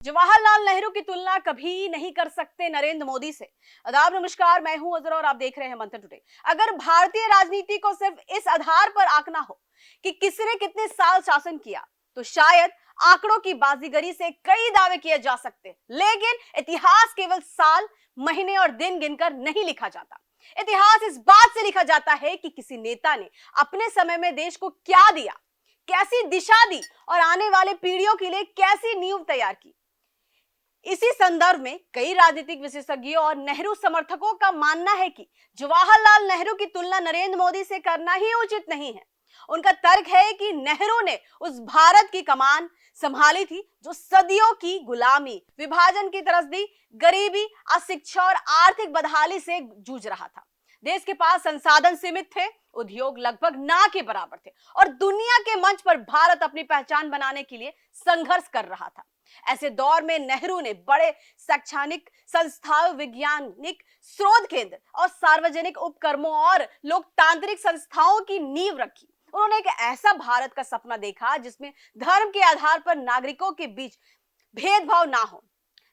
जवाहरलाल नेहरू की तुलना कभी नहीं कर सकते नरेंद्र मोदी से। आदाब नमस्कार, मैं हूं अजरा और आप देख रहे हैं मंथन टुडे। अगर भारतीय राजनीति को सिर्फ इस आधार पर आंकना हो कि किसने कितने साल शासन किया, तो शायद आंकड़ों की बाजीगरी से कई दावे किए जा सकते, लेकिन इतिहास केवल साल, महीने और दिन गिनकर नहीं लिखा जाता। इतिहास इस बात से लिखा जाता है कि किसी नेता ने अपने समय में देश को क्या दिया, कैसी दिशा दी और आने वाले पीढ़ियों के लिए कैसी नींव तैयार की। इसी संदर्भ में कई राजनीतिक विशेषज्ञों और नेहरू समर्थकों का मानना है कि जवाहरलाल नेहरू की तुलना नरेंद्र मोदी से करना ही उचित नहीं है। उनका तर्क है कि नेहरू ने उस भारत की कमान संभाली थी जो सदियों की गुलामी, विभाजन की त्रसदी, गरीबी, अशिक्षा और आर्थिक बदहाली से जूझ रहा था। देश के पास संसाधन सीमित थे, उद्योग लगभग ना के बराबर थे और दुनिया के मंच पर भारत अपनी पहचान बनाने के लिए संघर्ष कर रहा था। ऐसे दौर में नेहरू ने बड़े शैक्षणिक संस्थाओं, वैज्ञानिक शोध केंद्र और सार्वजनिक उपक्रमों और लोकतांत्रिक संस्थाओं की नींव रखी। उन्होंने एक ऐसा भारत का सपना देखा जिसमें धर्म के आधार पर नागरिकों के बीच भेदभाव ना हो,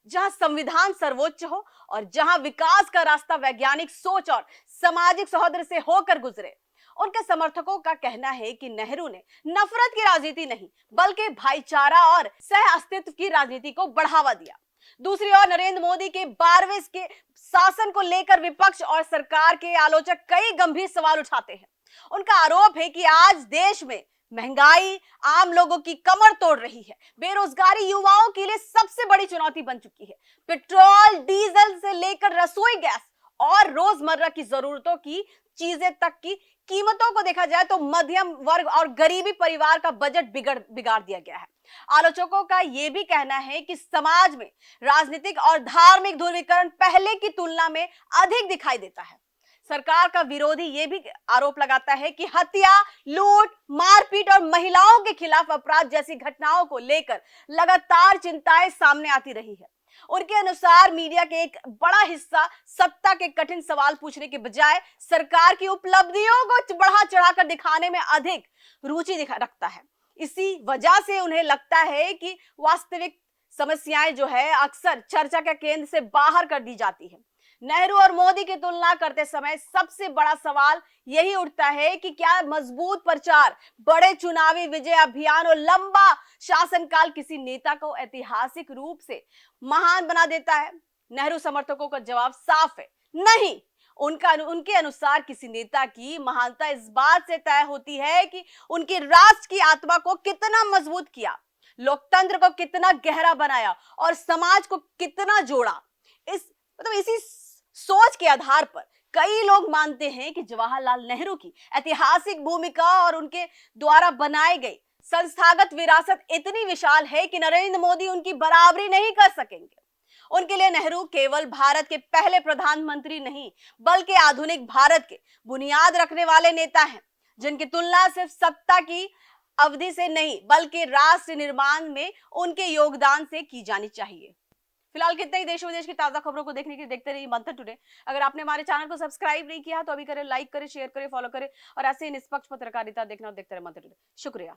जहां संविधान सर्वोच्च हो और जहां विकास का रास्ता वैज्ञानिक सोच और सामाजिक सौहार्द से होकर गुजरे। उनके समर्थकों का कहना है कि नेहरू ने नफरत की राजनीति नहीं, बल्कि भाईचारा और सह अस्तित्व की राजनीति को बढ़ावा दिया। दूसरी ओर नरेंद्र मोदी के 12वें के शासन को लेकर विपक्ष और सरकार के आलोचक कई गंभीर सवाल उठाते हैं। उनका आरोप है कि आज देश में महंगाई आम लोगों की कमर तोड़ रही है, बेरोजगारी युवाओं के लिए सबसे बड़ी चुनौती बन चुकी है। पेट्रोल, डीजल से लेकर रसोई गैस और रोजमर्रा की जरूरतों की चीजें तक की कीमतों को देखा जाए तो मध्यम वर्ग और गरीबी परिवार का बजट बिगाड़ दिया गया है। आलोचकों का यह भी कहना है कि समाज में राजनीतिक और धार्मिक ध्रुवीकरण पहले की तुलना में अधिक दिखाई देता है। सरकार का विरोधी यह भी आरोप लगाता है कि हत्या, लूट, मारपीट और महिलाओं के खिलाफ अपराध जैसी घटनाओं को लेकर लगातार चिंताएं सामने आती रही है। उनके अनुसार मीडिया के एक बड़ा हिस्सा सत्ता के कठिन सवाल पूछने के बजाय सरकार की उपलब्धियों को बढ़ा चढ़ाकर दिखाने में अधिक रुचि रखता है। इसी वजह से उन्हें लगता है कि वास्तविक समस्याएं जो है अक्सर चर्चा के केंद्र से बाहर कर दी जाती है। नेहरू और मोदी की तुलना करते समय सबसे बड़ा सवाल यही उठता है कि क्या मजबूत प्रचार, बड़े चुनावी विजय अभियान और लंबा शासनकाल किसी नेता को ऐतिहासिक रूप से महान बना देता है? नेहरू समर्थकों का जवाब साफ है, नहीं। उनके अनुसार किसी नेता की महानता इस बात से तय होती है कि उनके राष्ट्र की आत्मा को कितना मजबूत किया, लोकतंत्र को कितना गहरा बनाया और समाज को कितना जोड़ा। इसी सोच के आधार पर कई लोग मानते हैं कि जवाहरलाल नेहरू की ऐतिहासिक भूमिका और उनके द्वारा बनाई गई संस्थागत विरासत इतनी विशाल है कि नरेंद्र मोदी उनकी बराबरी नहीं कर सकेंगे। उनके लिए नेहरू केवल भारत के पहले प्रधानमंत्री नहीं, बल्कि आधुनिक भारत के बुनियाद रखने वाले नेता हैं, जिनकी तुलना सिर्फ सत्ता की अवधि से नहीं, बल्कि राष्ट्र निर्माण में उनके योगदान से की जानी चाहिए। फिलहाल कितने ही देश विदेश की ताजा खबरों को देखने के लिए देखते रहिए मंथन टुडे। अगर आपने हमारे चैनल को सब्सक्राइब नहीं किया तो अभी करें, लाइक करें, शेयर करें, फॉलो करें और ऐसे ही निष्पक्ष पत्रकारिता देखना और देखते रहे मंथन टुडे। शुक्रिया।